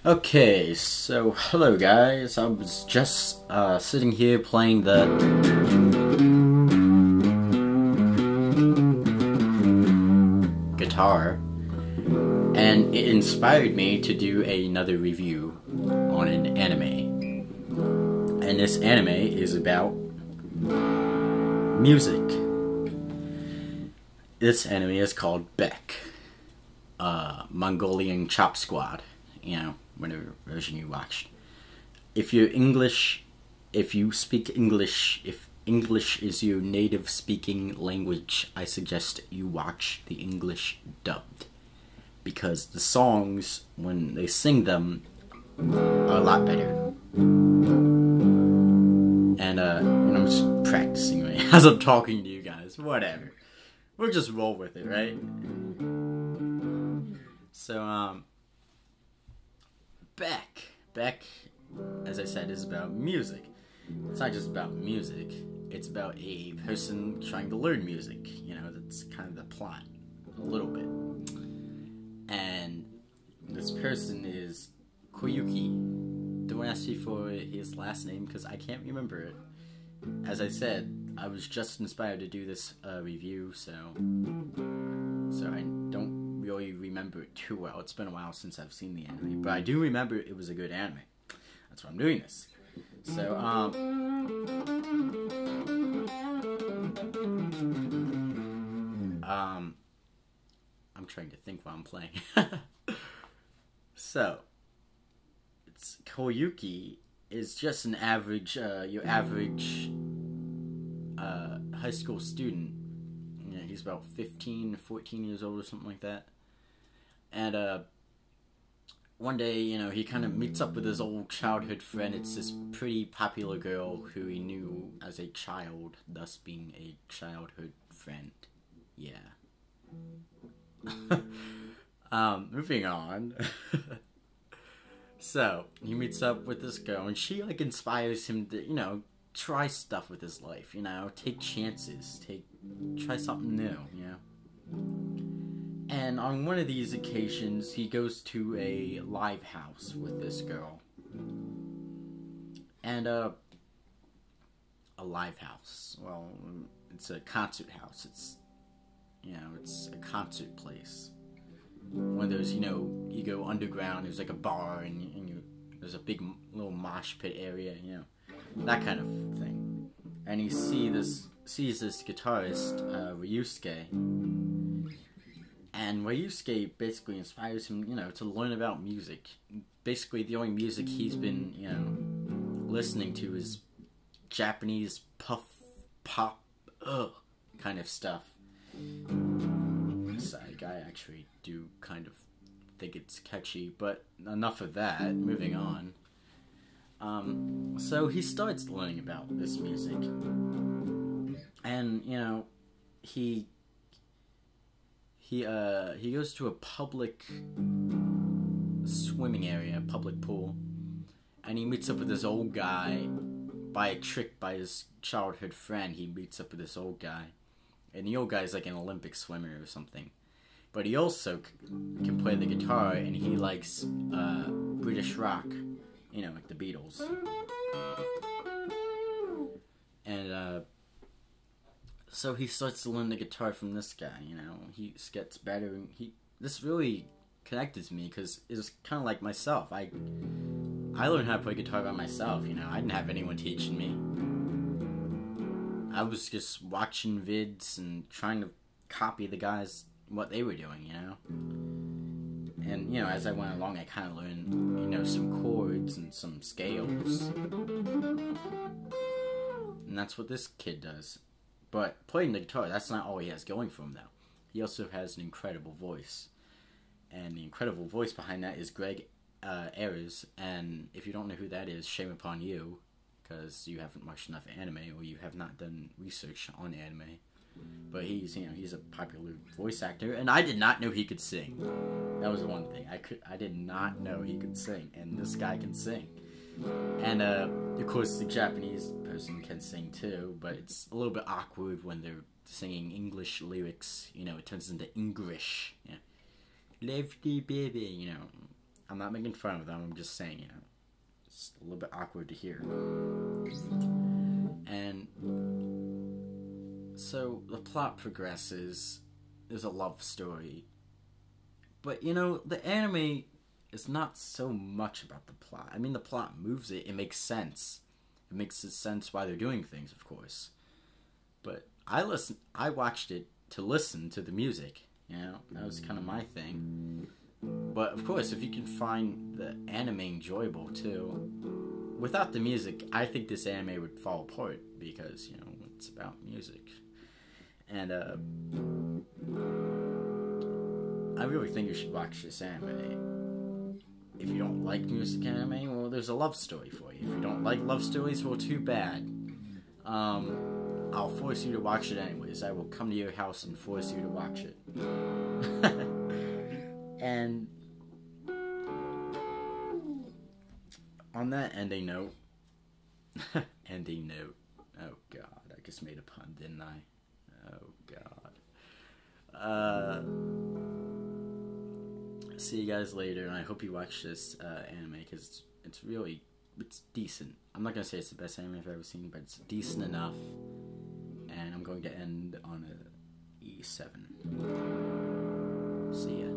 Okay, so hello guys. I was just sitting here playing the guitar, and it inspired me to do another review on an anime. And this anime is about music. This anime is called Beck, Mongolian Chop Squad. You know, whatever version you watched. If you speak English, if English is your native speaking language, I suggest you watch the English dubbed. Because the songs, when they sing them, are a lot better. And, I'm just practicing right as I'm talking to you guys. Whatever. We'll just roll with it, right? So, Beck, as I said, is about music. It's not just about music, it's about a person trying to learn music. You know, that's kind of the plot, a little bit. And this person is Koyuki. Don't ask me for his last name because I can't remember it. As I said, I was just inspired to do this review, so I don't really remember it too well. It's been a while since I've seen the anime, but I do remember it was a good anime. That's why I'm doing this. So, I'm trying to think while I'm playing. So, it's Koyuki is just an average, your average high school student. You know, he's about 14 years old or something like that. And one day, you know, he kind of meets up with his old childhood friend. It's this pretty popular girl who he knew as a child, thus being a childhood friend. Yeah. Moving on. So, he meets up with this girl, and she, like, inspires him to, you know, try stuff with his life, you know, take chances, try something new, you know. And on one of these occasions, he goes to a live house with this girl. And, a live house, well, it's a concert house. It's, you know, it's a concert place. One of those, you know, you go underground, there's like a bar, and there's a big little mosh pit area, you know, that kind of thing. And he sees this guitarist, Ryusuke. And Ryusuke basically inspires him, you know, to learn about music. Basically, the only music he's been, you know, listening to is Japanese pop, kind of stuff. I actually do kind of think it's catchy, but enough of that. Moving on. So he starts learning about this music, and you know, he goes to a public swimming area, public pool, and he meets up with this old guy. By a trick by his childhood friend, he meets up with this old guy, and the old guy's like an Olympic swimmer or something. But he also can play the guitar, and he likes British rock, you know, like the Beatles. And so he starts to learn the guitar from this guy. You know, he gets better, and this really connected to me because it was kind of like myself. I learned how to play guitar by myself. You know, I didn't have anyone teaching me. I was just watching vids and trying to copy the guys. What they were doing, you know. And, you know, as I went along, I kind of learned, you know, some chords and some scales. And that's what this kid does. But playing the guitar, that's not all he has going for him, though. He also has an incredible voice. And the incredible voice behind that is Greg Ayres. And if you don't know who that is, shame upon you, because you haven't watched enough anime, or you have not done research on anime. But he's, you know, he's a popular voice actor, and I did not know he could sing. That was the one thing. I did not know he could sing, and this guy can sing. And, of course, the Japanese person can sing too, but it's a little bit awkward when they're singing English lyrics. You know, it turns into English. Yeah. Lefty baby, you know. I'm not making fun of them. I'm just saying, you know, it's a little bit awkward to hear. And so the plot progresses. There's a love story. But, you know, the anime is not so much about the plot. I mean, the plot moves it. It makes sense. It makes sense why they're doing things, of course. But I watched it to listen to the music. You know, that was kind of my thing. But, of course, if you can find the anime enjoyable, too, without the music, I think this anime would fall apart. Because, you know, it's about music. And, I really think you should watch this anime. If you don't like music anime, well, there's a love story for you. If you don't like love stories, well, too bad. I'll force you to watch it anyways. I will come to your house and force you to watch it. And on that ending note, oh god, I just made a pun, didn't I? Oh god. See you guys later, and I hope you watch this anime, because it's decent. I'm not gonna say it's the best anime I've ever seen, but it's decent enough. And I'm going to end on a E7. See ya.